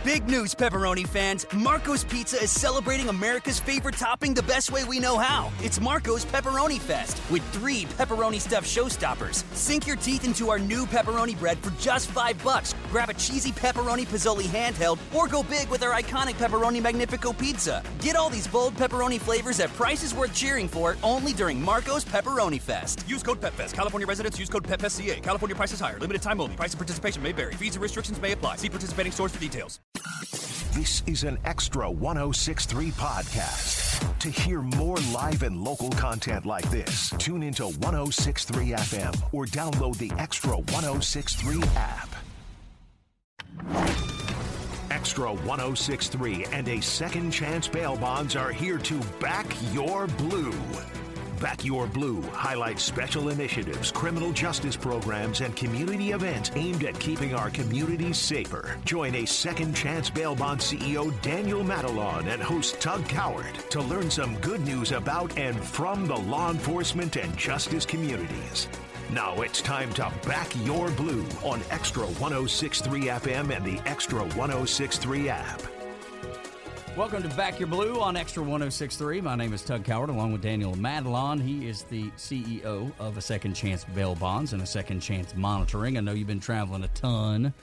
Big news, pepperoni fans. Marco's Pizza is celebrating America's favorite topping the best way we know how. It's Marco's Pepperoni Fest with 3 pepperoni-stuffed showstoppers. Sink your teeth into our new pepperoni bread for just $5. Grab a cheesy pepperoni pizzoli handheld or go big with our iconic Pepperoni Magnifico pizza. Get all these bold pepperoni flavors at prices worth cheering for only during Marco's Pepperoni Fest. Use code PEPFEST. California residents use code PEPFESTCA. California prices higher. Limited time only. Price and participation may vary. Fees and restrictions may apply. See participating stores for details. This is an Extra 106.3 podcast. To hear more live and local content like this, tune into 106.3 FM or download the Extra 106.3 app. Extra 106.3 and a Second Chance Bail Bonds are here to back your blue. Back Your Blue highlights special initiatives, criminal justice programs, and community events aimed at keeping our communities safer. Join a Second Chance Bail Bond CEO Daniel Matalon and host Tug Coward to learn some good news about and from the law enforcement and justice communities. Now it's time to Back Your Blue on Extra 106.3 FM and the Extra 106.3 app. Welcome to Back Your Blue on Extra 106.3. My name is Tug Coward, along with Daniel Matalon. He is the CEO of a Second Chance Bail Bonds and a Second Chance Monitoring. I know you've been traveling a ton.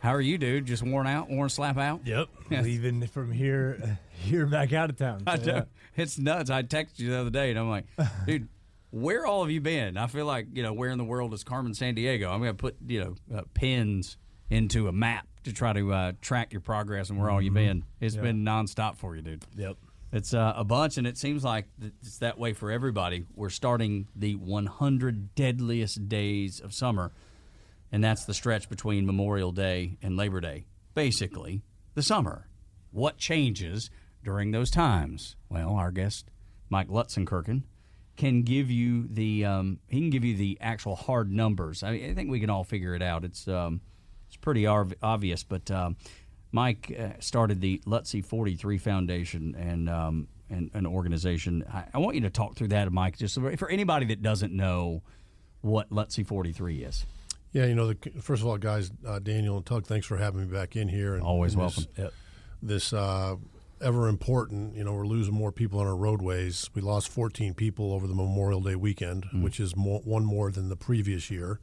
How are you, dude? Just worn out? Worn slap out? Yep. Leaving from here back out of town. So, yeah. It's nuts. I texted you the other day, and I'm like, dude, where all have you been? I feel like, where in the world is Carmen Sandiego? I'm going to put, pins into a map to try to track your progress and where all you've been. It's been nonstop for you, dude. Yep. It's a bunch, and it seems like it's that way for everybody. We're starting the 100 Deadliest Days of Summer, and that's the stretch between Memorial Day and Labor Day. Basically, the summer. What changes during those times? Well, our guest, Mike Lutzenkirchen, can give you the actual hard numbers. I think we can all figure it out. It's pretty obvious, but Mike started the Lutzie 43 Foundation and an organization. I want you to talk through that, Mike, just for anybody that doesn't know what Lutzie 43 is. Yeah, first of all, guys, Daniel and Tug, thanks for having me back in here. And, always welcome. This ever important, we're losing more people on our roadways. We lost 14 people over the Memorial Day weekend, which is one more than the previous year.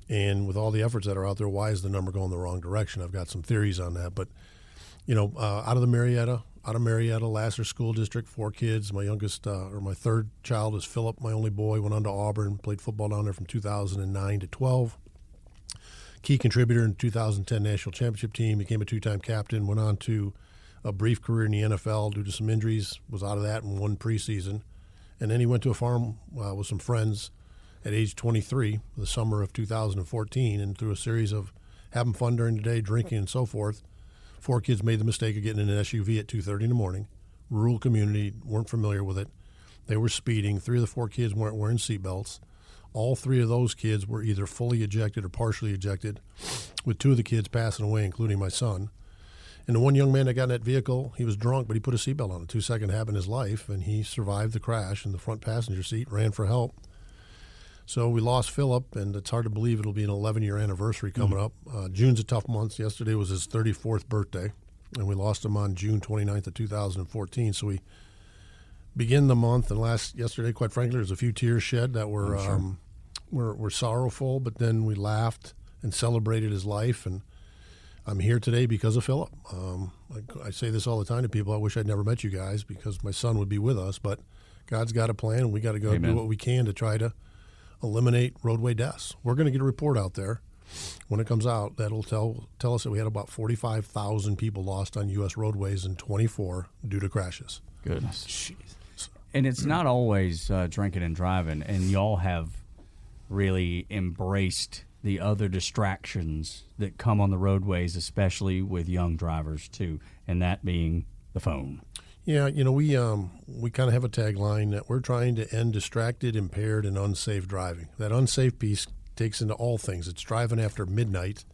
And with all the efforts that are out there, why is the number going the wrong direction? I've got some theories on that. But, out of Marietta, Lasser School District, 4 kids. My youngest, my third child is Philip, my only boy, went on to Auburn, played football down there from 2009 to 12. Key contributor in the 2010 National Championship team, became a 2-time captain, went on to a brief career in the NFL due to some injuries, was out of that in one preseason. And then he went to a farm with some friends at age 23, the summer of 2014, and through a series of having fun during the day, drinking and so forth, 4 kids made the mistake of getting in an SUV at 2:30 in the morning. Rural community, weren't familiar with it. They were speeding. 3 of the 4 kids weren't wearing seatbelts. All 3 of those kids were either fully ejected or partially ejected, with 2 of the kids passing away, including my son. And the one young man that got in that vehicle, he was drunk, but he put a seatbelt on, a 2-second habit in his life, and he survived the crash in the front passenger seat, ran for help. So we lost Philip, and it's hard to believe it'll be an 11-year anniversary coming up. June's a tough month. Yesterday was his 34th birthday, and we lost him on June 29th of 2014. So we begin the month, and yesterday, quite frankly, there's a few tears shed that were sorrowful, but then we laughed and celebrated his life, and I'm here today because of Philip. I say this all the time to people. I wish I'd never met you guys because my son would be with us, but God's got a plan, and we got to go do what we can to try to eliminate roadway deaths. We're going to get a report out there when it comes out that'll tell us that we had about 45,000 people lost on U.S. roadways in 24 due to crashes. Goodness. Jeez. And it's not always drinking and driving, and y'all have really embraced the other distractions that come on the roadways, especially with young drivers too, and that being the phone. Yeah, we kind of have a tagline that we're trying to end distracted, impaired, and unsafe driving. That unsafe piece takes into all things. It's driving after midnight,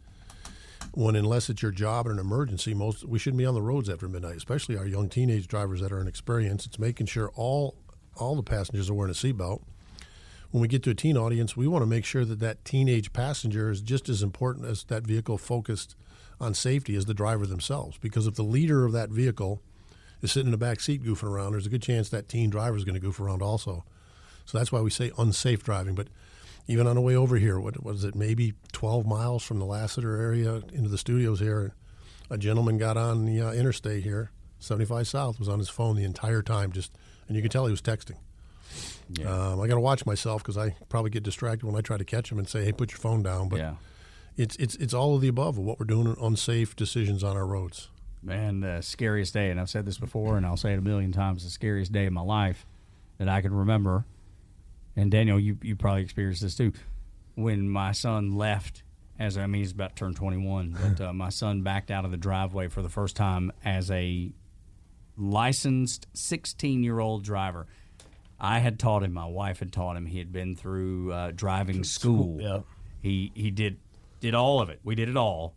when unless it's your job or an emergency, we shouldn't be on the roads after midnight, especially our young teenage drivers that are inexperienced. It's making sure all the passengers are wearing a seatbelt. When we get to a teen audience, we want to make sure that teenage passenger is just as important as that vehicle focused on safety is the driver themselves. Because if the leader of that vehicle is sitting in the back seat goofing around, there's a good chance that teen driver is going to goof around also. So that's why we say unsafe driving. But even on the way over here, what was it, maybe 12 miles from the Lassiter area into the studios here, a gentleman got on the interstate here, 75 South, was on his phone the entire time, and you could tell he was texting. Yeah. I got to watch myself because I probably get distracted when I try to catch him and say, hey, put your phone down. But Yeah. it's all of the above of what we're doing, unsafe decisions on our roads. Man, the scariest day, and I've said this before, and I'll say it a million times, the scariest day of my life that I can remember, and Daniel, you probably experienced this too, when my son left, he's about to turn 21, but my son backed out of the driveway for the first time as a licensed 16-year-old driver. I had taught him, my wife had taught him, he had been through driving school. Yeah. He did all of it. We did it all,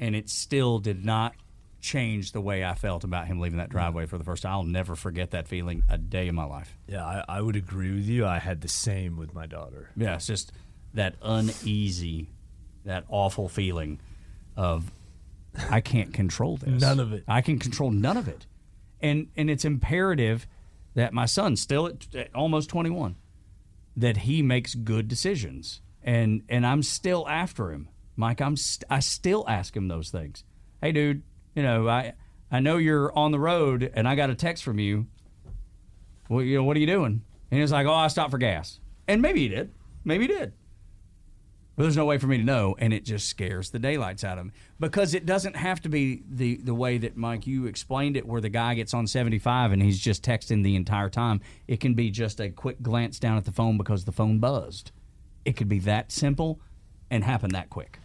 and it still did not change the way I felt about him leaving that driveway for the first time. I'll never forget that feeling a day in my life. Yeah, I would agree with you. I had the same with my daughter. Yeah, it's just that uneasy, that awful feeling of I can't control this. None of it. I can control none of it. And it's imperative that my son, still at almost 21, that he makes good decisions. And I'm still after him. Mike, I still ask him those things. Hey, dude, I know you're on the road, and I got a text from you. Well, what are you doing? And he was like, I stopped for gas. And maybe he did. Maybe he did. But there's no way for me to know, and it just scares the daylights out of me. Because it doesn't have to be the way that, Mike, you explained it, where the guy gets on 75 and he's just texting the entire time. It can be just a quick glance down at the phone because the phone buzzed. It could be that simple and happen that quick.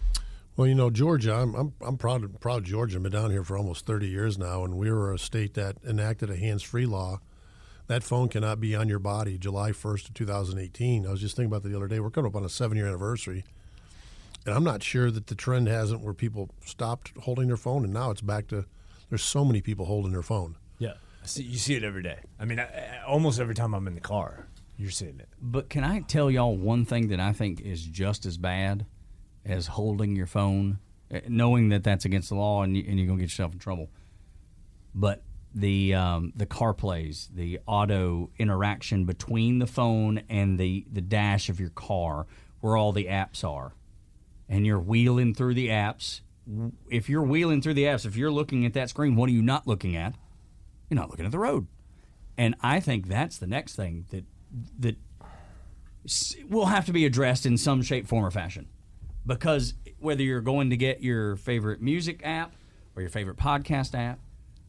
Well, Georgia, I'm proud of Georgia. I've been down here for almost 30 years now, and we were a state that enacted a hands-free law. That phone cannot be on your body July 1st of 2018. I was just thinking about that the other day. We're coming up on a 7-year anniversary, and I'm not sure that the trend hasn't where people stopped holding their phone, and now it's back to there's so many people holding their phone. Yeah, you see it every day. I mean, almost every time I'm in the car, you're seeing it. But can I tell y'all one thing that I think is just as bad as holding your phone, knowing that that's against the law and you're going to get yourself in trouble? But the CarPlays, the auto interaction between the phone and the dash of your car, where all the apps are, and you're wheeling through the apps. If you're wheeling through the apps, if you're looking at that screen, what are you not looking at? You're not looking at the road. And I think that's the next thing that will have to be addressed in some shape, form, or fashion. Because whether you're going to get your favorite music app or your favorite podcast app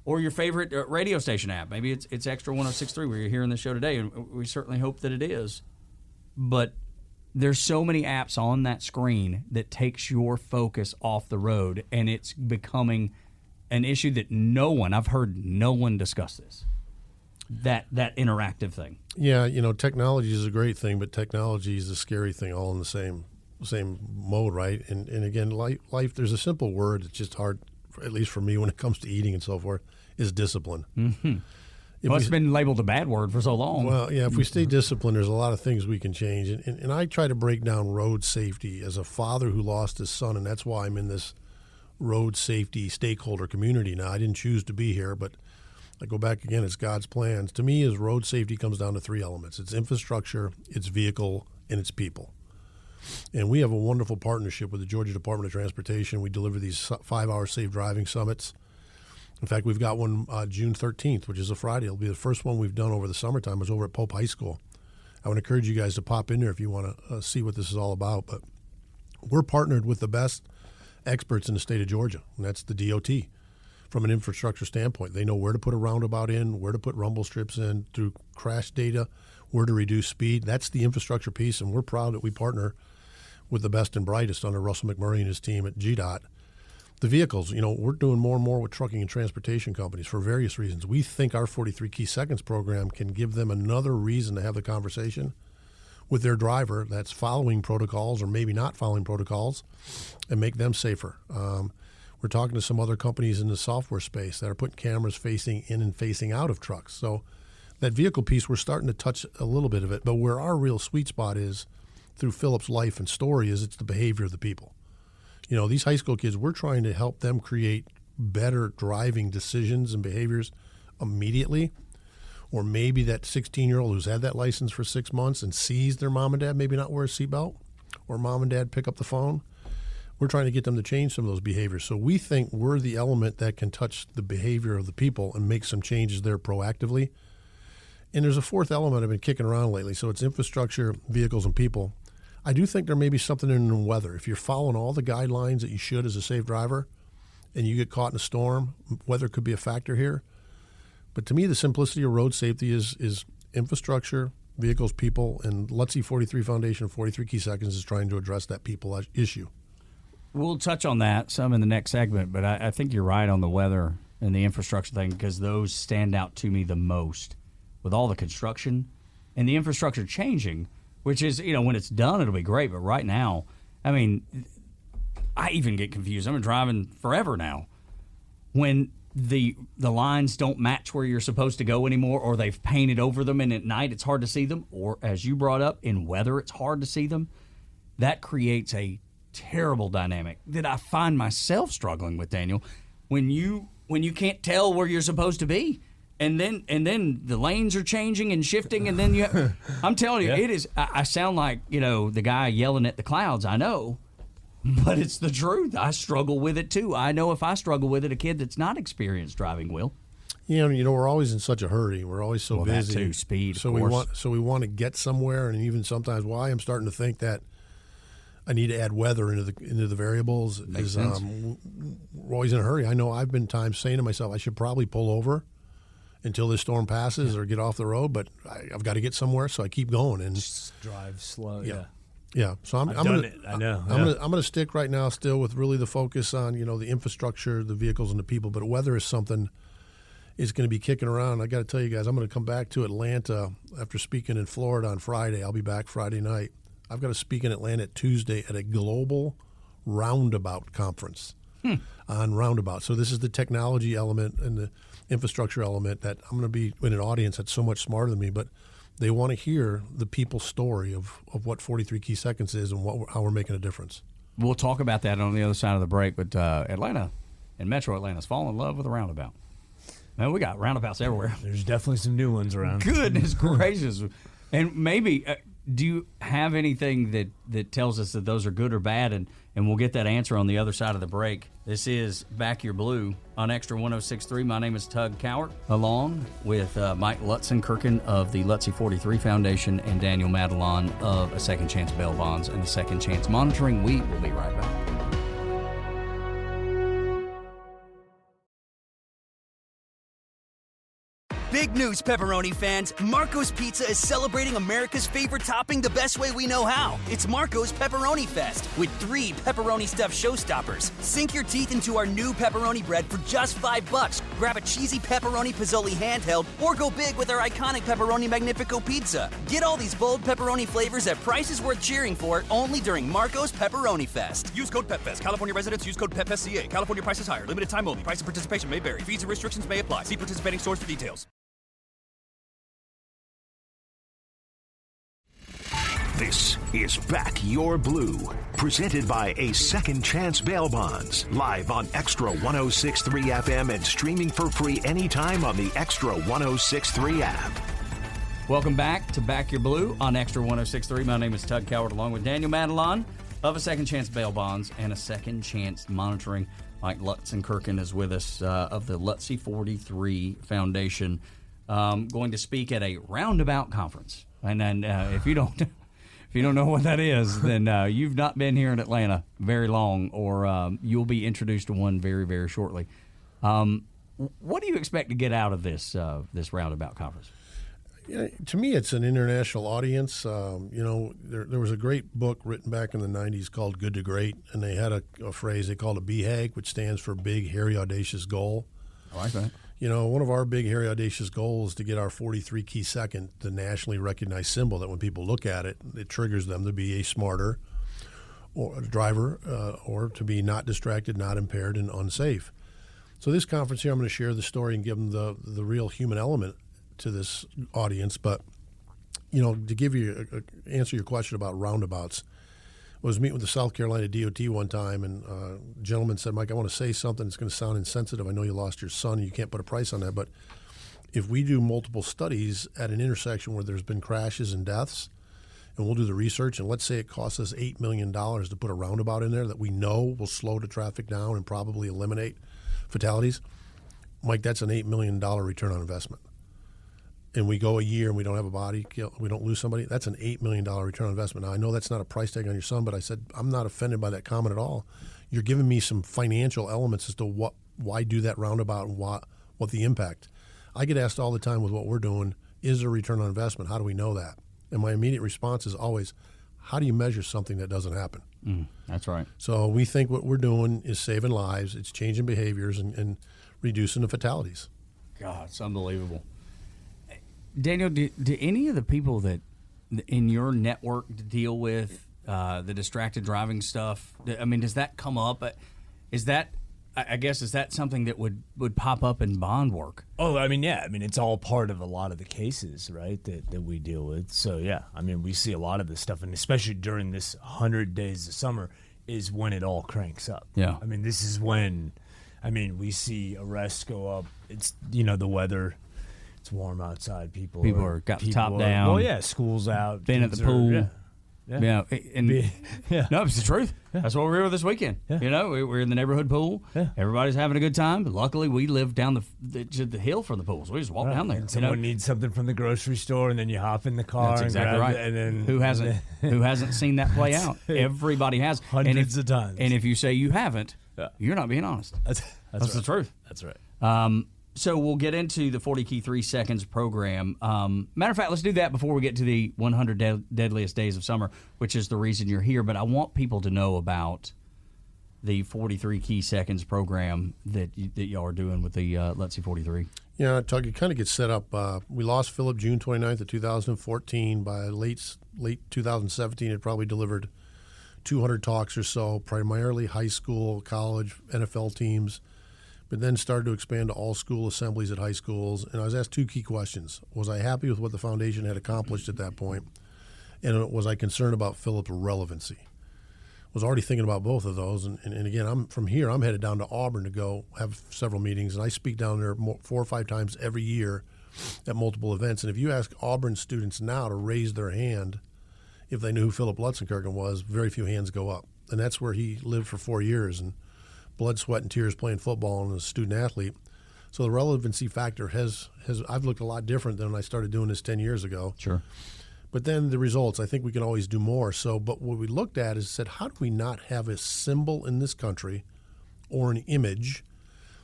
or your favorite radio station app, maybe it's Extra 106.3 where you're hearing the show today, and we certainly hope that it is. But there's so many apps on that screen that takes your focus off the road, and it's becoming an issue that I've heard no one discuss this. That interactive thing. Yeah, technology is a great thing, but technology is a scary thing all in the same mode, right? And again, life, there's a simple word that's just hard, at least for me when it comes to eating and so forth, is discipline. Mm-hmm. It's been labeled a bad word for so long. Well, yeah, if we stay disciplined, there's a lot of things we can change. And I try to break down road safety as a father who lost his son, and that's why I'm in this road safety stakeholder community now. I didn't choose to be here, but I go back again, it's God's plans. To me, is road safety comes down to 3 elements. It's infrastructure, it's vehicle, and it's people. And we have a wonderful partnership with the Georgia Department of Transportation. We deliver these 5-hour safe driving summits. In fact, we've got one June 13th, which is a Friday. It'll be the first one we've done over the summertime. It was over at Pope High School. I would encourage you guys to pop in there if you want to see what this is all about. But we're partnered with the best experts in the state of Georgia, and that's the DOT. From an infrastructure standpoint, they know where to put a roundabout in, where to put rumble strips in, through crash data, where to reduce speed. That's the infrastructure piece, and we're proud that we partner with the best and brightest under Russell McMurray and his team at GDOT. The vehicles, we're doing more and more with trucking and transportation companies for various reasons. We think our 43 Key Seconds program can give them another reason to have the conversation with their driver that's following protocols or maybe not following protocols and make them safer. We're talking to some other companies in the software space that are putting cameras facing in and facing out of trucks. So that vehicle piece, we're starting to touch a little bit of it. But where our real sweet spot is through Philip's life and story is it's the behavior of the people. These high school kids, we're trying to help them create better driving decisions and behaviors immediately. Or maybe that 16-year-old who's had that license for 6 months and sees their mom and dad maybe not wear a seatbelt, or mom and dad pick up the phone. We're trying to get them to change some of those behaviors. So we think we're the element that can touch the behavior of the people and make some changes there proactively. And there's a fourth element I've been kicking around lately. So it's infrastructure, vehicles, and people. I do think there may be something in the weather. If you're following all the guidelines that you should as a safe driver and you get caught in a storm, weather could be a factor here. But to me, the simplicity of road safety is infrastructure, vehicles, people, and Lutzie 43 Foundation, 43 Key Seconds is trying to address that people issue. We'll touch on that some in the next segment, but I think you're right on the weather and the infrastructure thing because those stand out to me the most with all the construction and the infrastructure changing, which is, when it's done, it'll be great. But right now, I mean, I even get confused. I've been driving forever now. When the lines don't match where you're supposed to go anymore, or they've painted over them, and at night it's hard to see them, or as you brought up, in weather it's hard to see them, that creates a terrible dynamic that I find myself struggling with, Daniel. When you can't tell where you're supposed to be, and then the lanes are changing and shifting, and then I'm telling you, it is. I sound like the guy yelling at the clouds. I know. But it's the truth. I struggle with it, too. I know if I struggle with it, a kid that's not experienced driving will. We're always in such a hurry. We're always so busy. That too, speed, so of course. we want to get somewhere, and even sometimes why I'm starting to think that I need to add weather into the variables. Makes sense. We're always in a hurry. I know I've been times saying to myself, I should probably pull over until this storm passes or get off the road, but I've got to get somewhere, so I keep going and just drive slow. Yeah, so I'm gonna stick right now still with really the focus on the infrastructure, the vehicles, and the people. But weather is something is going to be kicking around. I got to tell you guys, I'm going to come back to Atlanta after speaking in Florida on Friday. I'll be back Friday night. I've got to speak in Atlanta Tuesday at a global roundabout conference on roundabout. So this is the technology element and the infrastructure element that I'm going to be in an audience that's so much smarter than me, but they want to hear the people's story of what 43 Key Seconds is and how we're making a difference. We'll talk about that on the other side of the break, but Atlanta and Metro Atlanta's fallen in love with a roundabout. Man, we got roundabouts everywhere. There's definitely some new ones around. Goodness gracious. And maybe, do you have anything that tells us that those are good or bad? And we'll get that answer on the other side of the break. This is Back Your Blue on Extra 106.3. My name is Tug Cowart, along with Mike Lutzenkirchen of the Lutzie 43 Foundation and Daniel Madelon of A Second Chance Bail Bonds and A Second Chance Monitoring. We will be right back. Big news, pepperoni fans. Marco's Pizza is celebrating America's favorite topping the best way we know how. It's Marco's Pepperoni Fest with 3 pepperoni stuffed showstoppers. Sink your teeth into our new pepperoni bread for just $5. Grab a cheesy pepperoni pizzoli handheld or go big with our iconic pepperoni Magnifico pizza. Get all these bold pepperoni flavors at prices worth cheering for only during Marco's Pepperoni Fest. Use code PEPFEST. California residents use code PEPFESCA. California prices higher. Limited time only. Price and participation may vary. Fees and restrictions may apply. See participating stores for details. This is Back Your Blue, presented by A Second Chance Bail Bonds, live on Extra 106.3 FM and streaming for free anytime on the Extra 106.3 app. Welcome back to Back Your Blue on Extra 106.3. My name is Tug Cowart, along with Daniel Madelon of A Second Chance Bail Bonds and A Second Chance Monitoring. Mike Lutzenkirchen is with us of the Lutzie 43 Foundation, going to speak at a roundabout conference. And then if you don't know what that is, then you've not been here in Atlanta very long, or you'll be introduced to one very, very shortly. What do you expect to get out of this roundabout conference? To me, it's an international audience. There was a great book written back in the 90s called Good to Great, and they had a phrase they called a BHAG, which stands for Big, Hairy, Audacious Goal. I like that. One of our big, hairy, audacious goals is to get our 43 Key Second, the nationally recognized symbol that when people look at it, it triggers them to be a smarter or a driver or to be not distracted, not impaired, and unsafe. So this conference here, I'm going to share the story and give them the real human element to this audience. But, to give you answer your question about roundabouts, was meeting with the South Carolina DOT one time, and a gentleman said, Mike, I want to say something that's going to sound insensitive. I know you lost your son and you can't put a price on that, but if we do multiple studies at an intersection where there's been crashes and deaths, and we'll do the research, and let's say it costs us $8 million to put a roundabout in there that we know will slow the traffic down and probably eliminate fatalities, Mike, that's an $8 million return on investment. And we go a year and we don't have a body kill, we don't lose somebody, that's an $8 million return on investment. Now, I know that's not a price tag on your son, but I said, I'm not offended by that comment at all. You're giving me some financial elements as to why do that roundabout and what the impact. I get asked all the time with what we're doing, is there a return on investment? How do we know that? And my immediate response is always, how do you measure something that doesn't happen? That's right. So we think what we're doing is saving lives, it's changing behaviors and reducing the fatalities. God, it's unbelievable. Daniel, do any of the people that in your network deal with the distracted driving stuff, I mean, does that come up? Is that something that would pop up in bond work? Oh, I mean, yeah. I mean, it's all part of a lot of the cases, right, that we deal with. So, yeah, I mean, we see a lot of this stuff, and especially during this 100 days of summer is when it all cranks up. Yeah. I mean, this is when, we see arrests go up. It's, the weather. It's warm outside. People are got the top down. Well, yeah, school's out. Been at the pool. Yeah. No, it's the truth. Yeah. That's what we were this weekend. Yeah. We're in the neighborhood pool. Yeah. Everybody's having a good time. But luckily, we live down the hill from the pool, so we just walk down there. And someone needs something from the grocery store, and then you hop in the car. That's exactly right. And then who hasn't seen that play out? Everybody has hundreds of times. And if you say you haven't, you're not being honest. That's right. the truth. That's right. So we'll get into the 40 Key 3 Seconds program. Matter of fact, let's do that before we get to the 100 Deadliest Days of Summer, which is the reason you're here. But I want people to know about the 43 Key Seconds program that y'all are doing with the Lutzie 43. Yeah, Tug, it kind of gets set up. We lost Philip June 29th of 2014. By late 2017, it probably delivered 200 talks or so, primarily high school, college, NFL teams, but then started to expand to all school assemblies at high schools. And I was asked two key questions. Was I happy with what the foundation had accomplished at that point? And was I concerned about Philip's relevancy? Was already thinking about both of those. And again, I'm headed down to Auburn to go have several meetings. And I speak down there 4 or 5 times every year at multiple events. And if you ask Auburn students now to raise their hand if they knew who Philip Lutzenkirchen was, very few hands go up. And that's where he lived for 4 years. And blood, sweat, and tears playing football and as a student athlete. So the relevancy factor has I've looked a lot different than when I started doing this 10 years ago. Sure. But then the results, I think we can always do more. So, but what we looked at is said, how do we not have a symbol in this country or an image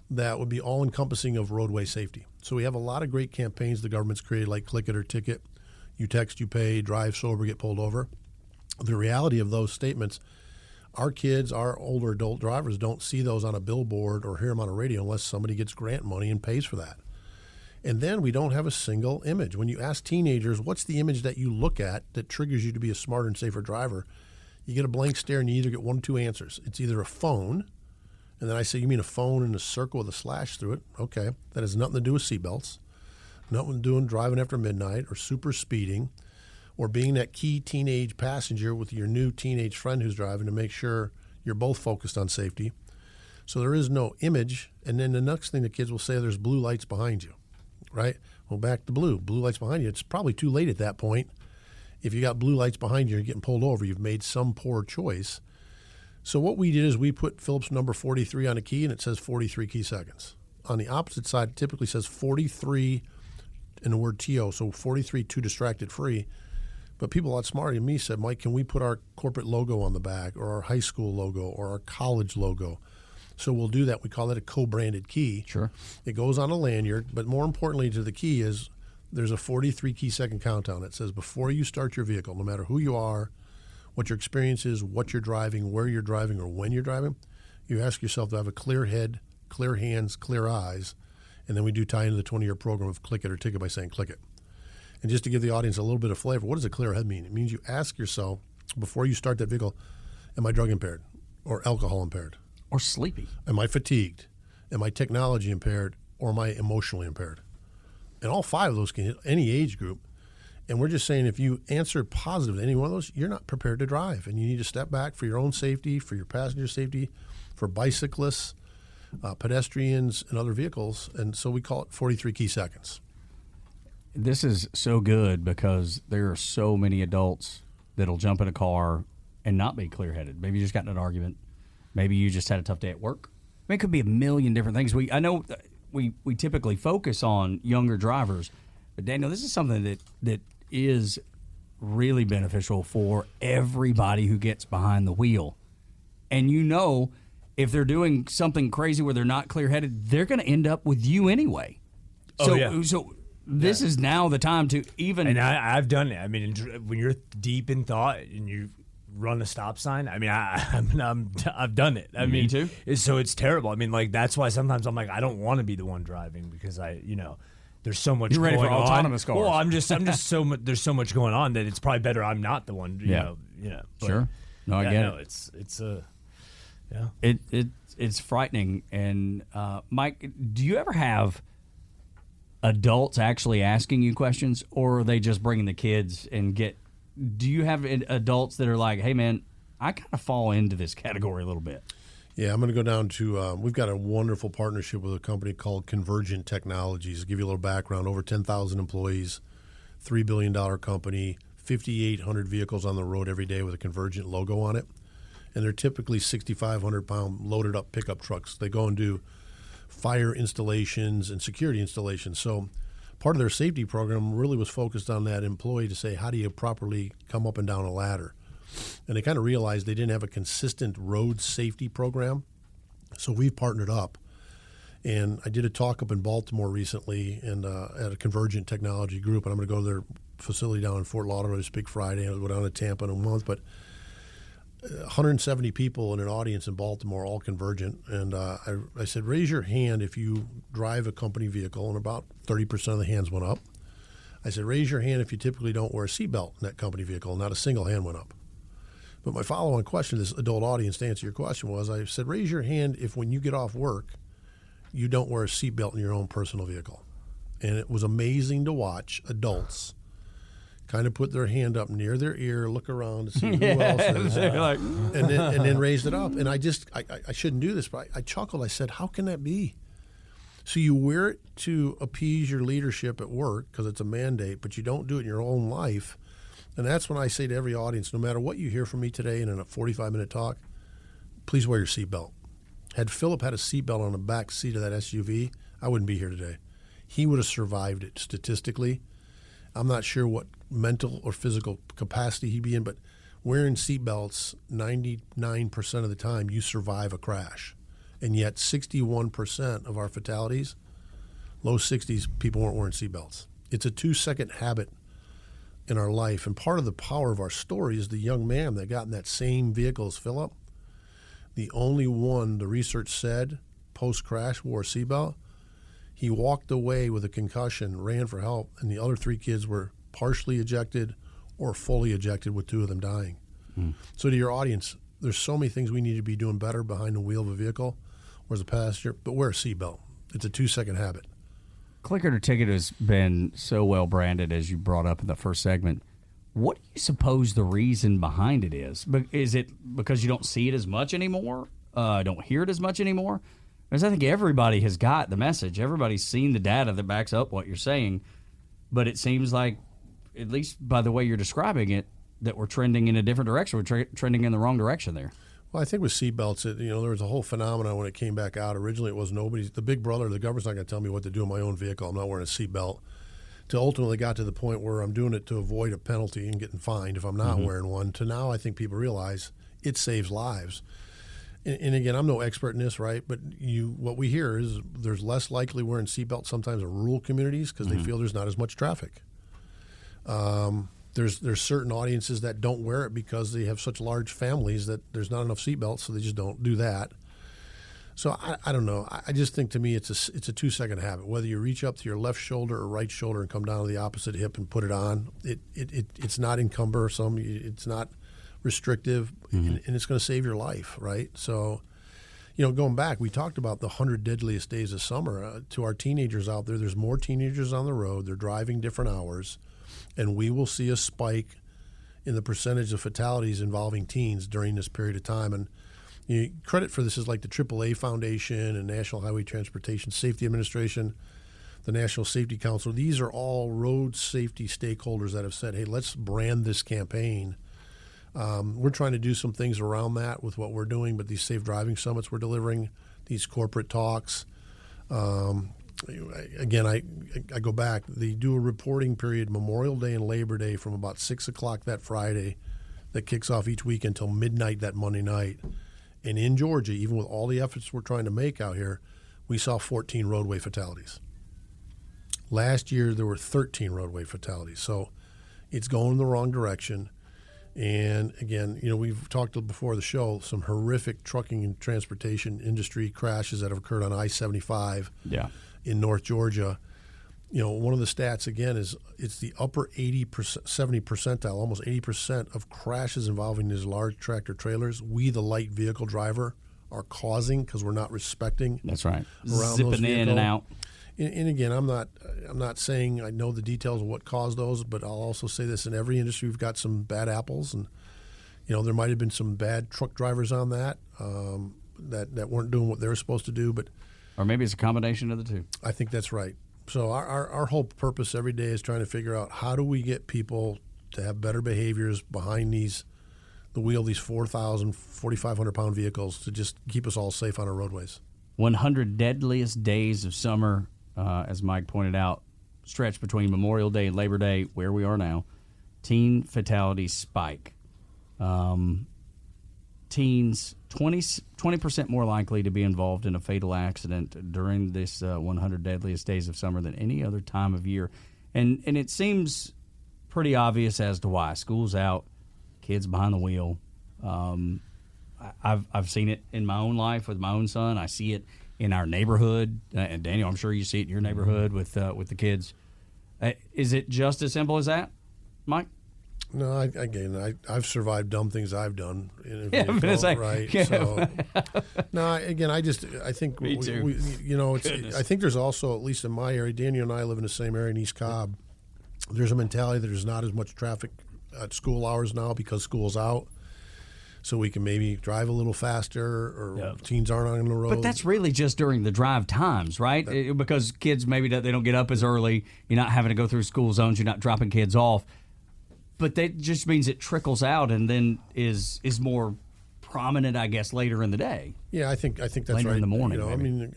that would be all-encompassing of roadway safety? So we have a lot of great campaigns the government's created, like Click It or Ticket. You text, you pay, drive sober, get pulled over. The reality of those statements, our kids, our older adult drivers don't see those on a billboard or hear them on a radio unless somebody gets grant money and pays for that. And then we don't have a single image. When you ask teenagers, what's the image that you look at that triggers you to be a smarter and safer driver, you get a blank stare and you either get 1 of 2 answers. It's either a phone, and then I say, you mean a phone in a circle with a slash through it? Okay. That has nothing to do with seatbelts, nothing to do with driving after midnight or super speeding, or being that key teenage passenger with your new teenage friend who's driving to make sure you're both focused on safety. So there is no image. And then the next thing the kids will say, there's blue lights behind you, right? Well, back to blue lights behind you. It's probably too late at that point. If you got blue lights behind you and you're getting pulled over, you've made some poor choice. So what we did is we put Philip's number 43 on a key, and it says 43 key seconds. On the opposite side, it typically says 43 in the word TO, so 43 too distracted free. But people a lot smarter than me said, Mike, can we put our corporate logo on the back or our high school logo or our college logo? So we'll do that. We call it a co-branded key. Sure. It goes on a lanyard, but more importantly to the key is there's a 43 key second countdown. It says before you start your vehicle, no matter who you are, what your experience is, what you're driving, where you're driving, or when you're driving, you ask yourself to have a clear head, clear hands, clear eyes, and then we do tie into the 20-year program of Click It or Ticket by saying click it. And just to give the audience a little bit of flavor, what does a clear head mean? It means you ask yourself before you start that vehicle, am I drug impaired or alcohol impaired? Or sleepy. Am I fatigued? Am I technology impaired or am I emotionally impaired? And all 5 of those can hit any age group. And we're just saying if you answer positive to any one of those, you're not prepared to drive. And you need to step back for your own safety, for your passenger safety, for bicyclists, pedestrians, and other vehicles. And so we call it 43 key seconds. This is so good because there are so many adults that'll jump in a car and not be clear-headed. Maybe you just got in an argument. Maybe you just had a tough day at work. I mean, it could be a million different things. I know we typically focus on younger drivers, but Daniel, this is something that is really beneficial for everybody who gets behind the wheel. And you know, if they're doing something crazy where they're not clear-headed, they're going to end up with you anyway. So this is now the time to even. And I've done it. I mean, when you're deep in thought and you run a stop sign, I mean, I've done it. I mean, too. So it's terrible. I mean, like that's why sometimes I'm like, I don't want to be the one driving because there's so much. You're ready going for autonomous on. cars. Well, I'm just so much. There's so much going on that it's probably better I'm not the one. You know. But, sure. No, I get it. It's frightening. And Mike, do you ever have adults actually asking you questions, or are they just bringing the kids and get? Do you have adults that are like, "Hey, man, I kind of fall into this category a little bit"? Yeah, I'm going to go down to, we've got a wonderful partnership with a company called Convergent Technologies. To give you a little background, over 10,000 employees, $3 billion company, 5,800 vehicles on the road every day with a Convergent logo on it. And they're typically 6,500-pound loaded-up pickup trucks. They go and do fire installations and security installations. So part of their safety program really was focused on that employee to say, how do you properly come up and down a ladder? And they kind of realized they didn't have a consistent road safety program. So we've partnered up. And I did a talk up in Baltimore recently and at a Convergent Technology group. And I'm going to go to their facility down in Fort Lauderdale to speak Friday. I'll go down to Tampa in a month. But 170 people in an audience in Baltimore, all Convergent. And I said, raise your hand if you drive a company vehicle. And about 30% of the hands went up. I said, raise your hand if you typically don't wear a seatbelt in that company vehicle. And not a single hand went up. But my follow-on question to this adult audience to answer your question was, I said, raise your hand if when you get off work, you don't wear a seatbelt in your own personal vehicle. And it was amazing to watch adults kind of put their hand up near their ear, look around to see who else is, and then raised it up. And I shouldn't do this, but I chuckled. I said, how can that be? So you wear it to appease your leadership at work because it's a mandate, but you don't do it in your own life. And that's when I say to every audience, no matter what you hear from me today and in a 45-minute talk, please wear your seatbelt. Had Philip had a seatbelt on the back seat of that SUV, I wouldn't be here today. He would have survived it statistically. I'm not sure what mental or physical capacity he'd be in, but wearing seatbelts 99% of the time, you survive a crash. And yet 61% of our fatalities, low 60s, people weren't wearing seatbelts. It's a 2-second habit in our life. And part of the power of our story is the young man that got in that same vehicle as Philip. The only one, the research said, post-crash wore a seatbelt. He walked away with a concussion, ran for help, and the other 3 kids were partially ejected or fully ejected with 2 of them dying. So to your audience, there's so many things we need to be doing better behind the wheel of a vehicle or as a passenger, but wear a seatbelt. It's a 2-second habit. Clicker to Ticket has been so well branded, as you brought up in the first segment. What do you suppose the reason behind it is? Is it because you don't see it as much anymore? Don't hear it as much anymore? Because I think everybody has got the message. Everybody's seen the data that backs up what you're saying. But it seems like, at least by the way you're describing it, that we're trending in a different direction. We're trending in the wrong direction there. Well, I think with seatbelts, there was a whole phenomenon when it came back out. Originally, it was the big brother, the government's not going to tell me what to do in my own vehicle. I'm not wearing a seatbelt. To ultimately got to the point where I'm doing it to avoid a penalty and getting fined if I'm not wearing one. To now, I think people realize it saves lives. And again, I'm no expert in this, right? But what we hear is there's less likely wearing seatbelts sometimes in rural communities because they feel there's not as much traffic. There's certain audiences that don't wear it because they have such large families that there's not enough seatbelts, so they just don't do that. So I don't know. I just think to me it's a 2-second habit. Whether you reach up to your left shoulder or right shoulder and come down to the opposite hip and put it on, it's not encumbersome. It's not restrictive, and it's going to save your life, right? So, going back, we talked about the 100 deadliest days of summer. To our teenagers out there, there's more teenagers on the road. They're driving different hours, and we will see a spike in the percentage of fatalities involving teens during this period of time. And credit for this is like the AAA Foundation and National Highway Transportation Safety Administration, the National Safety Council. These are all road safety stakeholders that have said, hey, let's brand this campaign. We're trying to do some things around that with what we're doing, but these safe driving summits we're delivering, these corporate talks. Again, I go back. They do a reporting period Memorial Day and Labor Day from about 6 o'clock that Friday that kicks off each week until midnight that Monday night. And in Georgia, even with all the efforts we're trying to make out here, we saw 14 roadway fatalities. Last year, there were 13 roadway fatalities. So it's going in the wrong direction. And again, we've talked before the show, some horrific trucking and transportation industry crashes that have occurred on I-75 in North Georgia. One of the stats, again, is it's the upper 80%, 70 percentile, almost 80% of crashes involving these large tractor trailers. We, the light vehicle driver, are causing because we're not respecting. That's right. Around Zipping those in and out. And again, I'm not saying I know the details of what caused those, but I'll also say this: in every industry, we've got some bad apples, and there might have been some bad truck drivers on that that weren't doing what they were supposed to do. But or maybe it's a combination of the two. I think that's right. So our whole purpose every day is trying to figure out how do we get people to have better behaviors behind the wheel of these 4,000, 4,500 pound vehicles to just keep us all safe on our roadways. 100 deadliest days of summer. As Mike pointed out, stretch between Memorial Day and Labor Day, where we are now. Teen fatalities spike. Teens, 20% more likely to be involved in a fatal accident during this 100 deadliest days of summer than any other time of year. And it seems pretty obvious as to why. School's out, kids behind the wheel. I've seen it in my own life with my own son. I see it in our neighborhood, and Daniel, I'm sure you see it in your neighborhood with the kids. Is it just as simple as that, Mike? No, I've survived dumb things I've done in a vehicle, right? Yeah. So, no, I think Me too. I think there's also, at least in my area, Daniel and I live in the same area in East Cobb. There's a mentality that there's not as much traffic at school hours now because school's out. So we can maybe drive a little faster, or teens aren't on the road. But that's really just during the drive times, right? Because kids maybe they don't get up as early. You're not having to go through school zones. You're not dropping kids off. But that just means it trickles out and then is more prominent, I guess, later in the day. Yeah, I think that's later right. In the morning. I mean,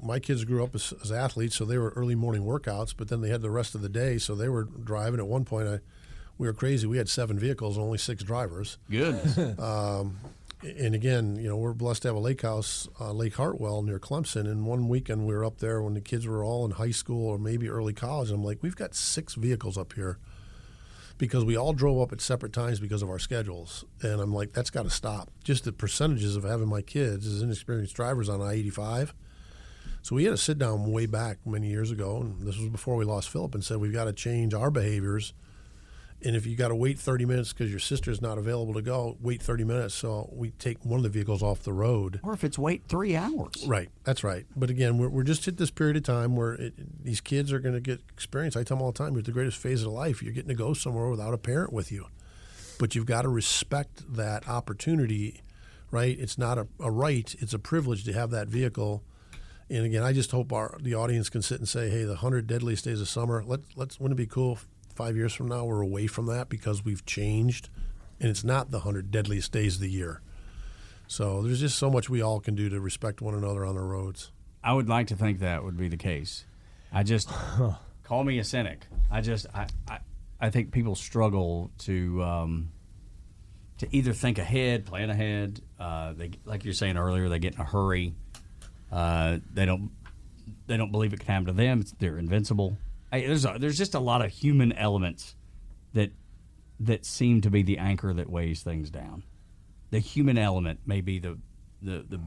my kids grew up as athletes, so they were early morning workouts. But then they had the rest of the day, so they were driving. At one point, we were crazy. We had 7 vehicles and only 6 drivers. Goodness. And again, we're blessed to have a lake house, Lake Hartwell near Clemson. And one weekend we were up there when the kids were all in high school or maybe early college. And I'm like, we've got 6 vehicles up here because we all drove up at separate times because of our schedules. And I'm like, that's got to stop. Just the percentages of having my kids as inexperienced drivers on I-85. So we had to sit down way back many years ago, and this was before we lost Philip, and said we've got to change our behaviors. And if you got to wait 30 minutes because your sister's not available to go, wait 30 minutes. So we take one of the vehicles off the road. Or if it's wait 3 hours. Right. That's right. But again, we're just at this period of time where these kids are going to get experience. I tell them all the time, you're at the greatest phase of life. You're getting to go somewhere without a parent with you. But you've got to respect that opportunity, right? It's not a right. It's a privilege to have that vehicle. And again, I just hope the audience can sit and say, hey, the 100 deadliest days of summer, wouldn't it be cool if 5 years from now we're away from that because we've changed and it's not the 100 deadliest days of the year. So there's just so much we all can do to respect one another on the roads. I would like to think that would be the case. I just call me a cynic. I think people struggle to either think ahead, plan ahead. They, like you're saying earlier, they get in a hurry. They don't believe it can happen to them. They're invincible. There's just a lot of human elements that seem to be the anchor that weighs things down. The human element may be the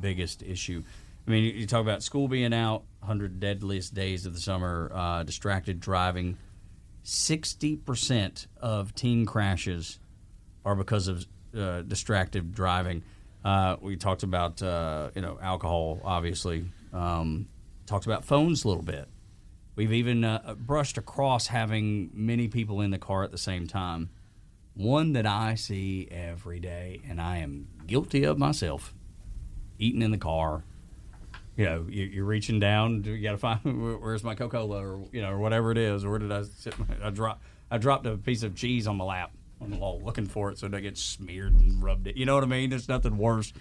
biggest issue. I mean, you talk about school being out, 100 deadliest days of the summer, distracted driving. 60% of teen crashes are because of distracted driving. We talked about alcohol, obviously. Talked about phones a little bit. We've even brushed across having many people in the car at the same time. One that I see every day, and I am guilty of myself, eating in the car. You're reaching down. You got to find where's my Coca-Cola or whatever it is. Where did I sit? I dropped a piece of cheese on my lap on the wall, looking for it so it doesn't get smeared and rubbed it. You know what I mean? There's nothing worse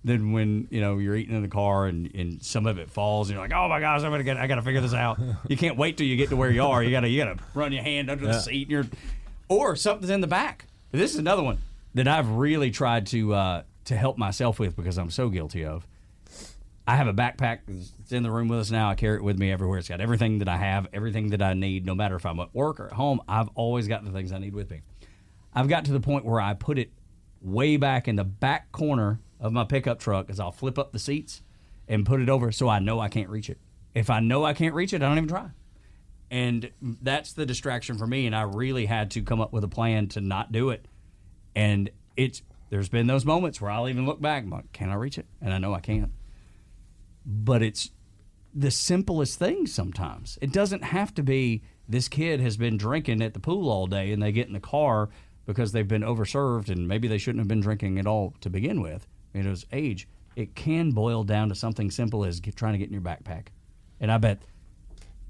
than when you're eating in the car and some of it falls and you're like, oh my gosh, I got to figure this out. You can't wait till you get to where you are. You gotta run your hand under the seat or something's in the back. This is another one that I've really tried to help myself with because I'm so guilty of. I have a backpack. It's in the room with us now. I carry it with me everywhere. It's got everything that I have, everything that I need, no matter if I'm at work or at home. I've always got the things I need with me. I've got to the point where I put it way back in the back corner of my pickup truck as I'll flip up the seats and put it over so I know I can't reach it. If I know I can't reach it, I don't even try. And that's the distraction for me, and I really had to come up with a plan to not do it. And there's been those moments where I'll even look back and I'm like, can I reach it? And I know I can't. But it's the simplest things sometimes. It doesn't have to be this kid has been drinking at the pool all day and they get in the car because they've been overserved and maybe they shouldn't have been drinking at all to begin with. It was age. It can boil down to something simple as trying to get in your backpack. And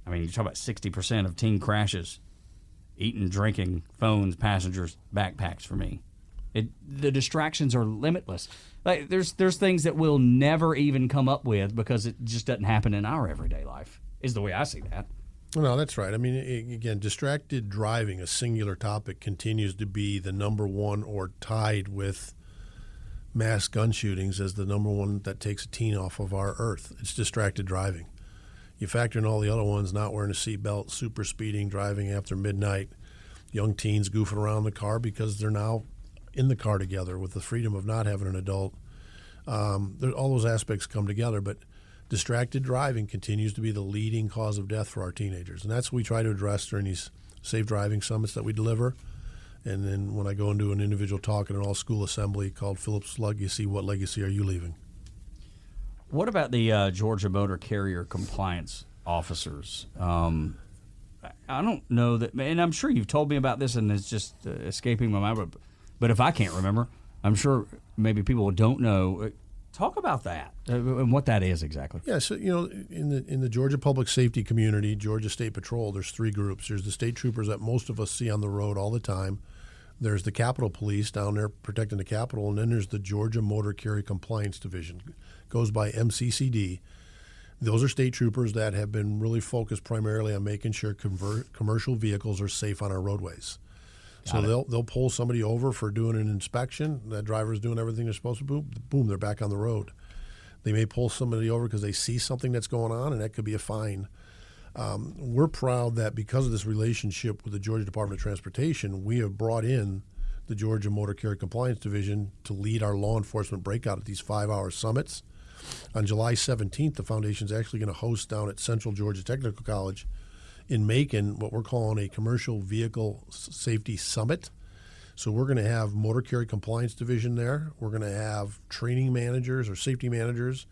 you talk about 60% of teen crashes, eating, drinking, phones, passengers, backpacks for me. The distractions are limitless. Like there's things that we'll never even come up with because it just doesn't happen in our everyday life, is the way I see that. No, that's right. I mean, again, distracted driving, a singular topic, continues to be the number one or tied with mass gun shootings as the number one that takes a teen off of our earth. It's distracted driving. You factor in all the other ones, not wearing a seatbelt, super speeding, driving after midnight, young teens goofing around the car because they're now in the car together with the freedom of not having an adult. All those aspects come together, but distracted driving continues to be the leading cause of death for our teenagers. And that's what we try to address during these safe driving summits that we deliver. And then when I go and do an individual talk at an all-school assembly called Phillips Legacy, what legacy are you leaving? What about the Georgia Motor Carrier Compliance Officers? I don't know that, and I'm sure you've told me about this and it's just escaping my mind, but if I can't remember, I'm sure maybe people don't know. Talk about that and what that is exactly. Yeah, so in the Georgia public safety community, Georgia State Patrol, there's three groups. There's the state troopers that most of us see on the road all the time. There's the Capitol Police down there protecting the Capitol, and then there's the Georgia Motor Carrier Compliance Division. It goes by MCCD. Those are state troopers that have been really focused primarily on making sure commercial vehicles are safe on our roadways. So they'll pull somebody over for doing an inspection. That driver's doing everything they're supposed to do. Boom, they're back on the road. They may pull somebody over because they see something that's going on, and that could be a fine. We're proud that because of this relationship with the Georgia Department of Transportation, we have brought in the Georgia Motor Carrier Compliance Division to lead our law enforcement breakout at these 5-hour summits. On July 17th, the foundation is actually going to host down at Central Georgia Technical College in Macon what we're calling a commercial vehicle safety summit. So we're going to have motor carrier compliance division there. We're going to have training managers or safety managers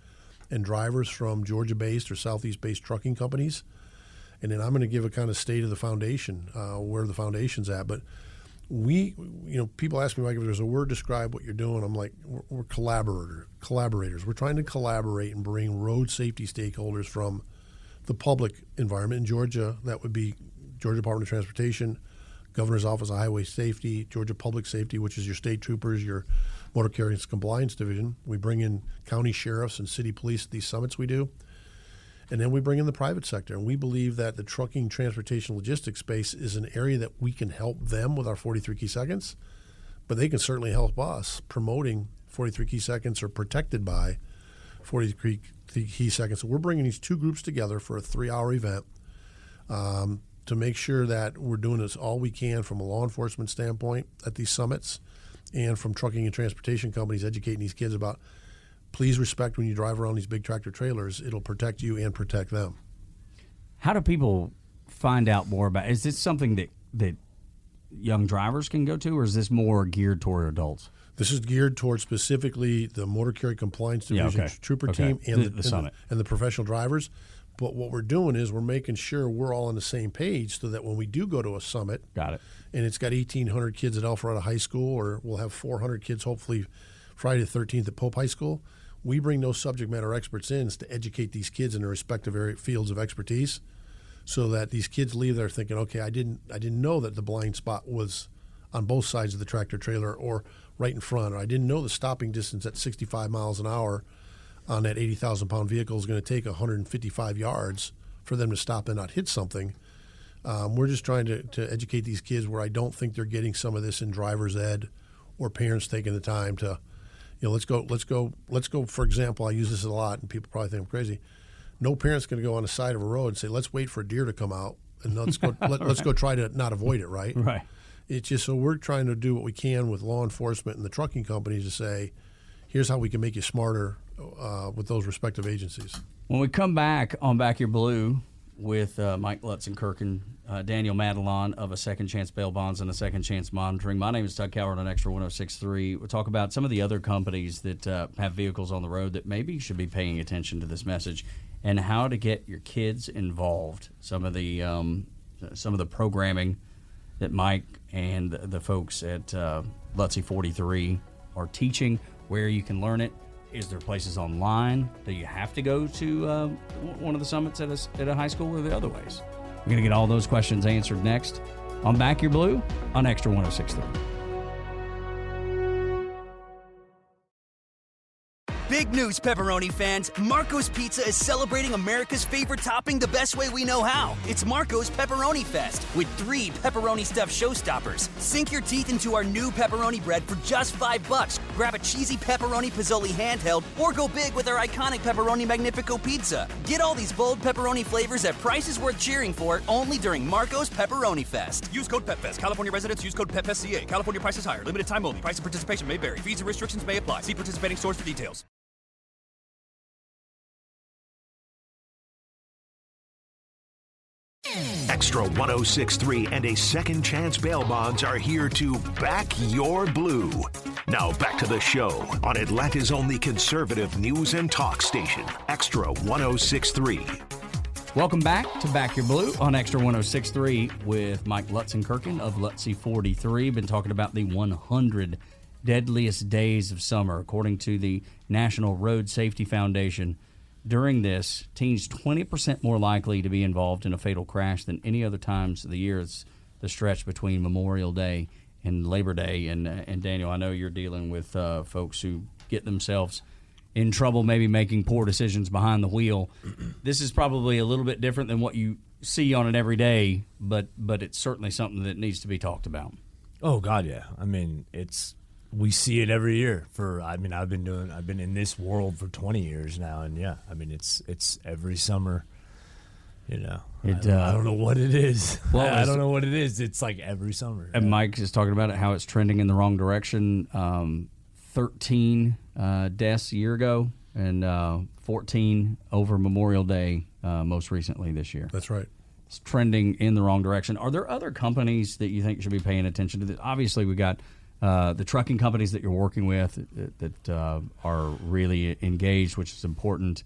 and drivers from Georgia-based or Southeast-based trucking companies. And then I'm going to give a kind of state of the foundation, where the foundation's at. But people ask me, like, if there's a word to describe what you're doing, I'm like, we're collaborators. We're trying to collaborate and bring road safety stakeholders from the public environment in Georgia. That would be Georgia Department of Transportation, Governor's Office of Highway Safety, Georgia Public Safety, which is your state troopers, your Motor Carrier Compliance Division. We bring in county sheriffs and city police at these summits we do. And then we bring in the private sector. And we believe that the trucking, transportation, logistics space is an area that we can help them with our 43 key seconds, but they can certainly help us promoting 43 key seconds or protected by 43 key seconds. So we're bringing these two groups together for a 3-hour event to make sure that we're doing this all we can from a law enforcement standpoint at these summits and from trucking and transportation companies educating these kids about please respect when you drive around these big tractor trailers. It'll protect you and protect them. How do people find out more about it? Is this something that young drivers can go to, or is this more geared toward adults? This is geared towards specifically the Motor Carry Compliance Division Trooper team and the Summit. And the professional drivers. But what we're doing is we're making sure we're all on the same page so that when we do go to a summit, got it, and it's got 1,800 kids at Alpharetta High School, or we'll have 400 kids hopefully Friday the 13th at Pope High School, we bring those subject matter experts in to educate these kids in their respective fields of expertise, so that these kids leave there thinking, okay, I didn't know that the blind spot was on both sides of the tractor trailer or right in front, or I didn't know the stopping distance at 65 miles an hour on that 80,000-pound vehicle is going to take 155 yards for them to stop and not hit something. We're just trying to educate these kids where I don't think they're getting some of this in driver's ed, or parents taking the time to, let's go. For example, I use this a lot, and people probably think I'm crazy. No parent's going to go on the side of a road and say, let's wait for a deer to come out and let's go let's go try to not avoid it, right? Right. It's just so we're trying to do what we can with law enforcement and the trucking companies to say, here's how we can make you smarter with those respective agencies. When we come back on Back Your Blue with Mike Lutzenkirchen, Daniel Madelon of A Second Chance Bail Bonds and A Second Chance Monitoring. My name is Doug Coward on Extra 106.3. We'll talk about some of the other companies that have vehicles on the road that maybe should be paying attention to this message, and how to get your kids involved. Some of the programming that Mike and the folks at Lutzie 43 are teaching, where you can learn it. Is there places online? Do you have to go to one of the summits at a high school, or the other ways? We're going to get all those questions answered next on Back Your Blue on Extra 106.3. Big news, pepperoni fans. Marco's Pizza is celebrating America's favorite topping the best way we know how. It's Marco's Pepperoni Fest with 3 pepperoni stuffed showstoppers. Sink your teeth into our new pepperoni bread for just $5. Grab a cheesy pepperoni pizzoli handheld, or go big with our iconic pepperoni Magnifico pizza. Get all these bold pepperoni flavors at prices worth cheering for only during Marco's Pepperoni Fest. Use code PEPFEST. California residents use code PEPFEST.ca. California prices higher. Limited time only. Price and participation may vary. Fees and restrictions may apply. See participating stores for details. Extra 106.3 and A Second Chance Bail Bonds are here to back your blue. Now back to the show on Atlanta's only conservative news and talk station, Extra 106.3. Welcome back to Back Your Blue on Extra 106.3 with Mike Lutzenkirchen of Lutzie 43. Been talking about the 100 deadliest days of summer, according to the National Road Safety Foundation. During this, teens 20% more likely to be involved in a fatal crash than any other times of the year. It's the stretch between Memorial Day and Labor Day. And Daniel, I know you're dealing with folks who get themselves in trouble, maybe making poor decisions behind the wheel. This is probably a little bit different than what you see on an everyday, but it's certainly something that needs to be talked about. Oh God, yeah. I mean, we see it every year. I've been in this world for 20 years now, and yeah, I mean, it's every summer. I don't know what it is. Well, I don't know what it is. It's like every summer. And Mike is talking about it, how it's trending in the wrong direction. 13 deaths a year ago, and 14 over Memorial Day most recently this year. That's right. It's trending in the wrong direction. Are there other companies that you think should be paying attention to this? Obviously, we got the trucking companies that you're working with that are really engaged, which is important.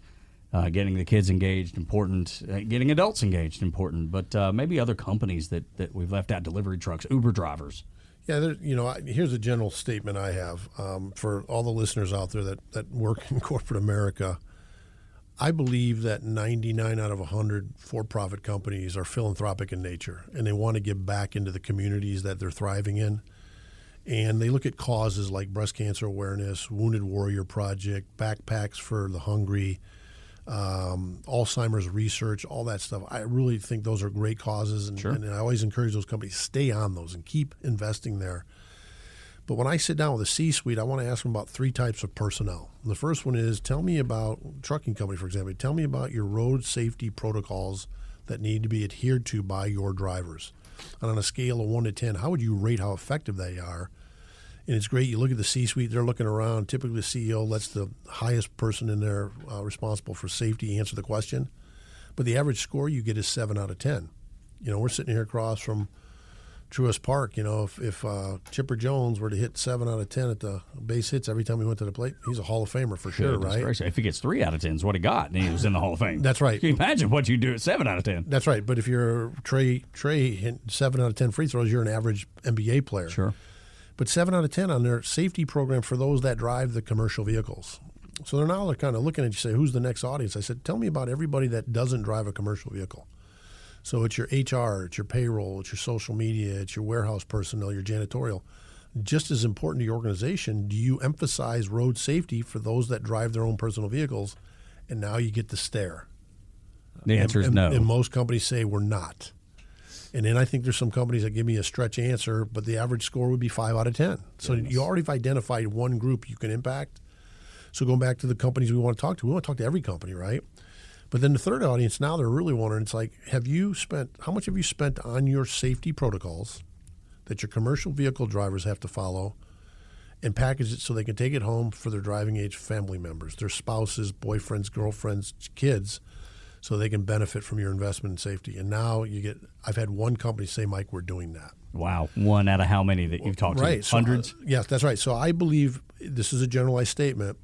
Getting the kids engaged, important. Getting adults engaged, important. But maybe other companies that we've left out, delivery trucks, Uber drivers. Yeah, here's a general statement I have for all the listeners out there that work in corporate America. I believe that 99 out of 100 for-profit companies are philanthropic in nature, and they want to give back into the communities that they're thriving in. And they look at causes like breast cancer awareness, Wounded Warrior Project, backpacks for the hungry, Alzheimer's research, all that stuff. I really think those are great causes, and, sure. and I always encourage those companies to stay on those and keep investing there. But when I sit down with a C-suite, I want to ask them about 3 types of personnel. The first one is, tell me about trucking company, for example. Tell me about your road safety protocols that need to be adhered to by your drivers. And on a scale of 1 to 10, how would you rate how effective they are? And it's great. You look at the C-suite, they're looking around. Typically, the CEO lets the highest person in there responsible for safety answer the question. But the average score you get is 7 out of 10. We're sitting here across from Truist Park, if Chipper Jones were to hit 7 out of 10 at the base hits every time he went to the plate, he's a Hall of Famer for sure, right? Gracious. If he gets 3 out of 10 is what he got, and he was in the Hall of Fame. That's right. Can you imagine what you do at 7 out of 10? That's right. But if you're Trey hit 7 out of 10 free throws, you're an average NBA player. Sure. But 7 out of 10 on their safety program for those that drive the commercial vehicles. So they're kind of looking at you, say, who's the next audience? I said, tell me about everybody that doesn't drive a commercial vehicle. So it's your HR, it's your payroll, it's your social media, it's your warehouse personnel, your janitorial. Just as important to your organization, do you emphasize road safety for those that drive their own personal vehicles? And now you get the stare. The answer is no. And most companies say we're not. And then I think there's some companies that give me a stretch answer, but the average score would be 5 out of 10. So you already have identified one group you can impact. So going back to the companies we want to talk to, we want to talk to every company, right? But then the third audience, now they're really wondering, it's like, how much have you spent on your safety protocols that your commercial vehicle drivers have to follow and package it so they can take it home for their driving age family members, their spouses, boyfriends, girlfriends, kids, so they can benefit from your investment in safety. And now I've had one company say, Mike, we're doing that. Wow. One out of how many that you've talked to? Hundreds? Yes, that's right. So I believe, this is a generalized statement,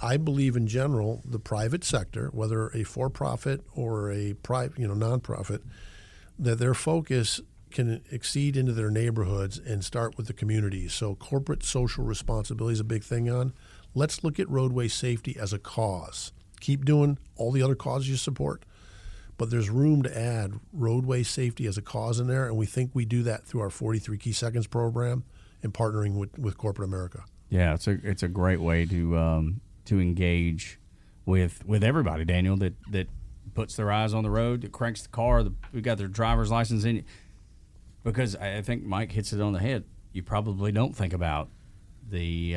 I believe in general the private sector, whether a for-profit or a private, nonprofit, that their focus can exceed into their neighborhoods and start with the communities. So corporate social responsibility is a big thing on. Let's look at roadway safety as a cause. Keep doing all the other causes you support, but there's room to add roadway safety as a cause in there, and we think we do that through our 43 Key Seconds program and partnering with corporate America. Yeah, it's a great way to engage with everybody, Daniel, that puts their eyes on the road, that cranks the car, we got their driver's license in. Because I think Mike hits it on the head. You probably don't think about the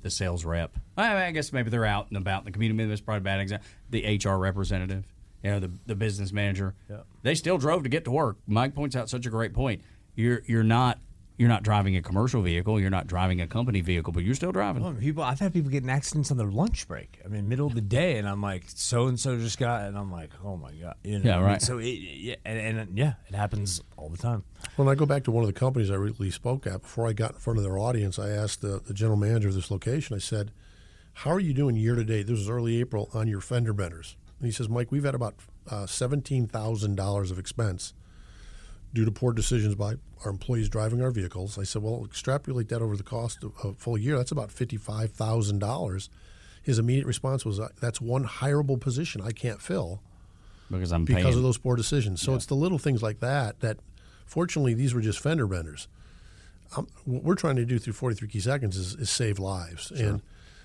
sales rep. I guess maybe they're out and about in the community. Maybe that's probably a bad example. The HR representative, the business manager. Yeah. They still drove to get to work. Mike points out such a great point. You're not driving a commercial vehicle. You're not driving a company vehicle, but you're still driving. Well, I've had people get in accidents on their lunch break. I mean, middle of the day, and I'm like, so-and-so just got, and I'm like, oh, my God. Yeah, right. So, it happens all the time. When I go back to one of the companies I recently spoke at, before I got in front of their audience, I asked the general manager of this location, I said, how are you doing year to date? This was early April on your fender benders. And he says, Mike, we've had about $17,000 of expense due to poor decisions by our employees driving our vehicles. I said, well, extrapolate that over the cost of a full year. That's about $55,000. His immediate response was, that's one hireable position I can't fill because of those poor decisions. So it's the little things like that fortunately, these were just fender benders. What we're trying to do through 43 Key Seconds is save lives. Sure. And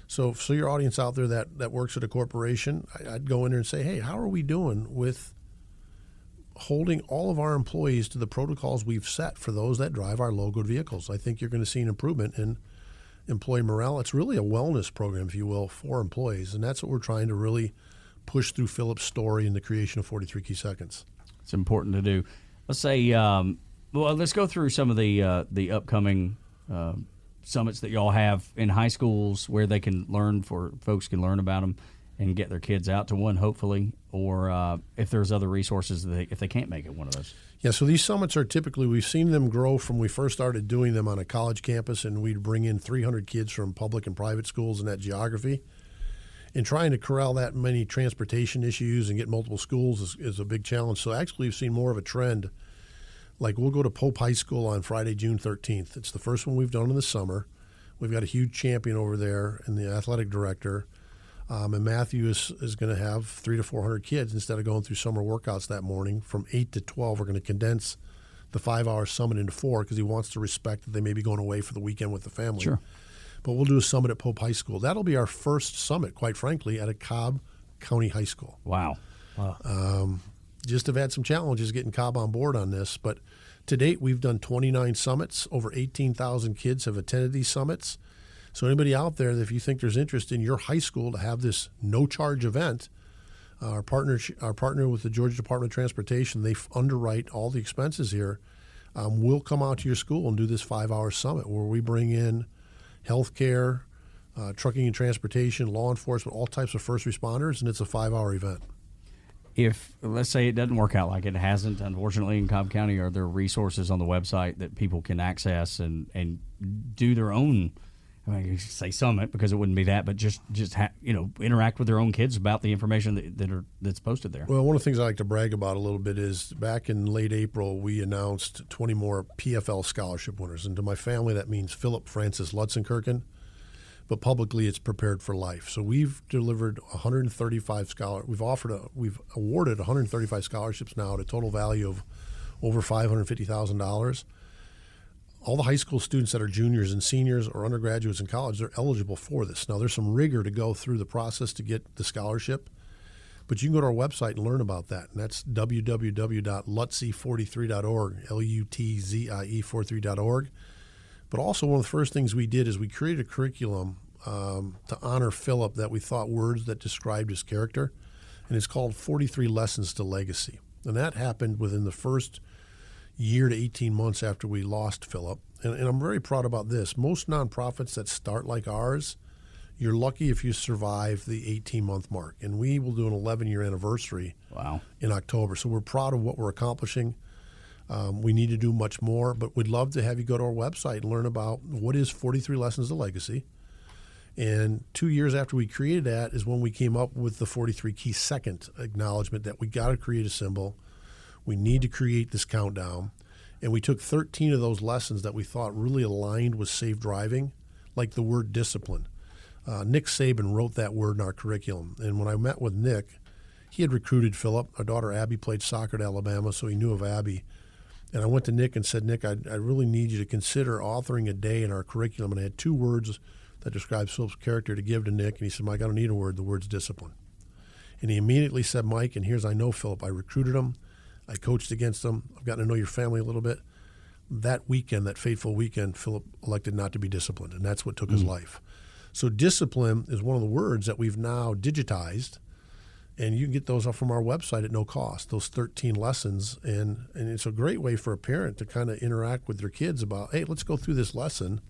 so your audience out there that works at a corporation, I'd go in there and say, hey, how are we doing with holding all of our employees to the protocols we've set for those that drive our logoed vehicles? I think you're going to see an improvement in employee morale. It's really a wellness program, if you will, for employees, and that's what we're trying to really push through Philip's story in the creation of 43 Key Seconds. It's important to do. Let's say, let's go through some of the upcoming summits that y'all have in high schools where they can folks can learn about them and get their kids out to one, hopefully, or if there's other resources if they can't make it one of those. Yeah, so these summits are typically, we've seen them grow from we first started doing them on a college campus, and we'd bring in 300 kids from public and private schools in that geography. And trying to corral that many transportation issues and get multiple schools is a big challenge. So actually we've seen more of a trend. Like we'll go to Pope High School on Friday, June 13th. It's the first one we've done in the summer. We've got a huge champion over there and the athletic director. And Matthew is going to have 300 to 400 kids instead of going through summer workouts that morning. From 8 to 12, we're going to condense the 5-hour summit into 4 because he wants to respect that they may be going away for the weekend with the family. Sure. But we'll do a summit at Pope High School. That'll be our first summit, quite frankly, at a Cobb County high school. Wow. Just have had some challenges getting Cobb on board on this. But to date, we've done 29 summits. Over 18,000 kids have attended these summits. So anybody out there, if you think there's interest in your high school to have this no-charge event, our partner with the Georgia Department of Transportation, they underwrite all the expenses here. We'll come out to your school and do this 5-hour summit where we bring in healthcare, trucking and transportation, law enforcement, all types of first responders, and it's a 5-hour event. if, let's say, it doesn't work out like it hasn't, unfortunately, in Cobb County, are there resources on the website that people can access and do their own, I mean, you say summit because it wouldn't be that, but just interact with their own kids about the information that's posted there? Well, one of the things I like to brag about a little bit is back in late April, we announced 20 more PFL scholarship winners. And to my family, that means Philip Francis Lutzenkirchen. But publicly, it's Prepared for Life. So we've delivered 135 scholars. We've awarded 135 scholarships now at a total value of over $550,000. All the high school students that are juniors and seniors or undergraduates in college, they're eligible for this. Now, there's some rigor to go through the process to get the scholarship, but you can go to our website and learn about that. And that's www.lutzie43.org, LUTZIE43.org. But also one of the first things we did is we created a curriculum to honor Philip that we thought words that described his character, and it's called 43 Lessons to Legacy. And that happened within the first year to 18 months after we lost Philip. And I'm very proud about this. Most nonprofits that start like ours, you're lucky if you survive the 18-month mark. And we will do an 11-year anniversary in October. So we're proud of what we're accomplishing. We need to do much more, but we'd love to have you go to our website and learn about what is 43 Lessons to Legacy. And 2 years after we created that is when we came up with the 43 Key Second acknowledgement that we got to create a symbol. We need to create this countdown. And we took 13 of those lessons that we thought really aligned with safe driving, like the word discipline. Nick Saban wrote that word in our curriculum. And when I met with Nick, he had recruited Philip. Our daughter Abby played soccer at Alabama, so he knew of Abby. And I went to Nick and said, Nick, I really need you to consider authoring a day in our curriculum. And I had 2 words that describes Philip's character to give to Nick. And he said, Mike, I don't need a word. The word's discipline. And he immediately said, Mike, and here's I know Philip. I recruited him. I coached against him. I've gotten to know your family a little bit. That weekend, that fateful weekend, Philip elected not to be disciplined, and that's what took his life. So discipline is one of the words that we've now digitized, and you can get those up from our website at no cost, those 13 lessons. And it's a great way for a parent to kind of interact with their kids about, hey, let's go through this lesson.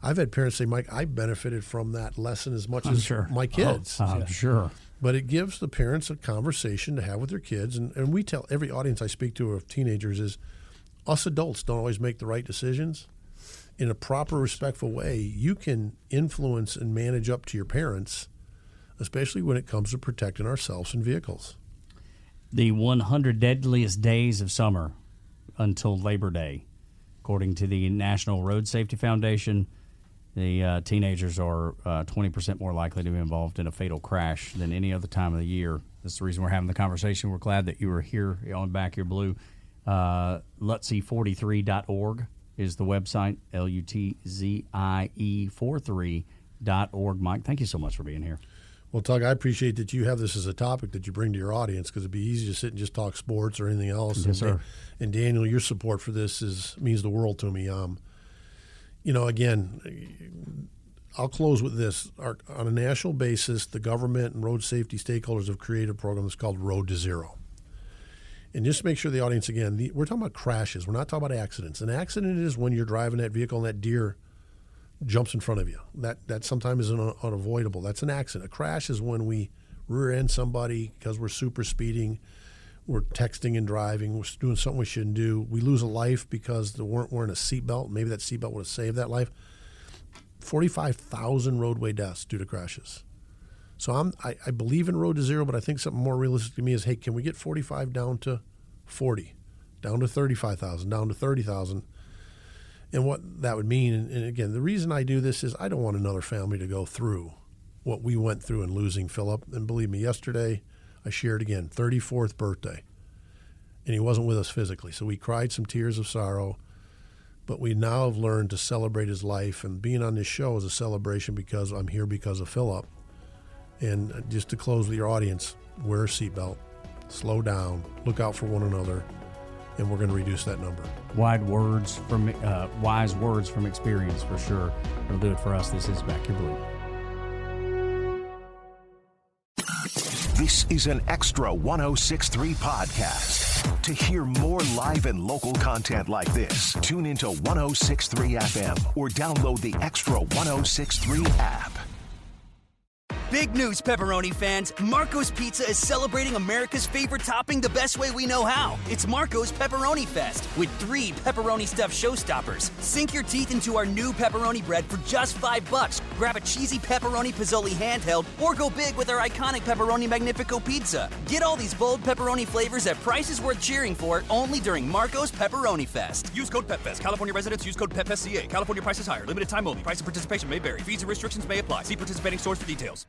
I've had parents say, Mike, I benefited from that lesson as much as my kids. I'm sure. But it gives the parents a conversation to have with their kids. And we tell every audience I speak to of teenagers is us adults don't always make the right decisions. In a proper, respectful way, you can influence and manage up to your parents, especially when it comes to protecting ourselves and vehicles. The 100 Deadliest Days of Summer until Labor Day. According to the National Road Safety Foundation, the teenagers are 20% more likely to be involved in a fatal crash than any other time of the year. That's the reason we're having the conversation. We're glad that you were here on Back Your Blue. Lutzie43.org is the website, LUTZIE43.org. Mike, thank you so much for being here. Well, Tug, I appreciate that you have this as a topic that you bring to your audience, because it'd be easy to sit and just talk sports or anything else. Yes, sir. And Daniel, your support for this means the world to me. Again, I'll close with this. On a national basis, the government and road safety stakeholders have created a program that's called Road to Zero. And just to make sure the audience, again, we're talking about crashes. We're not talking about accidents. An accident is when you're driving that vehicle and that deer jumps in front of you. That sometimes is unavoidable. That's an accident. A crash is when we rear-end somebody because we're super speeding, we're texting and driving, we're doing something we shouldn't do. We lose a life because they weren't wearing a seatbelt. Maybe that seatbelt would have saved that life. 45,000 roadway deaths due to crashes. So I believe in Road to Zero, but I think something more realistic to me is, hey, can we get 45 down to 40, down to 35,000, down to 30,000? And what that would mean, and again, the reason I do this is I don't want another family to go through what we went through in losing Philip. And believe me, yesterday I shared again, 34th birthday, and he wasn't with us physically. So we cried some tears of sorrow, but we now have learned to celebrate his life. And being on this show is a celebration because I'm here because of Philip. And just to close with your audience, wear a seatbelt, slow down, look out for one another, and we're going to reduce that number. Wise words from experience, for sure. It'll do it for us. This is Back Your Blue. This is an Extra 106.3 podcast. To hear more live and local content like this, tune into 106.3 FM or download the Extra 106.3 app. Big news, pepperoni fans. Marco's Pizza is celebrating America's favorite topping the best way we know how. It's Marco's Pepperoni Fest with 3 pepperoni stuffed showstoppers. Sink your teeth into our new pepperoni bread for just $5. Grab a cheesy pepperoni pizzoli handheld or go big with our iconic pepperoni Magnifico pizza. Get all these bold pepperoni flavors at prices worth cheering for only during Marco's Pepperoni Fest. Use code PEPFEST. California residents use code PEPFESCA. California prices higher. Limited time only. Price and participation may vary. Fees and restrictions may apply. See participating stores for details.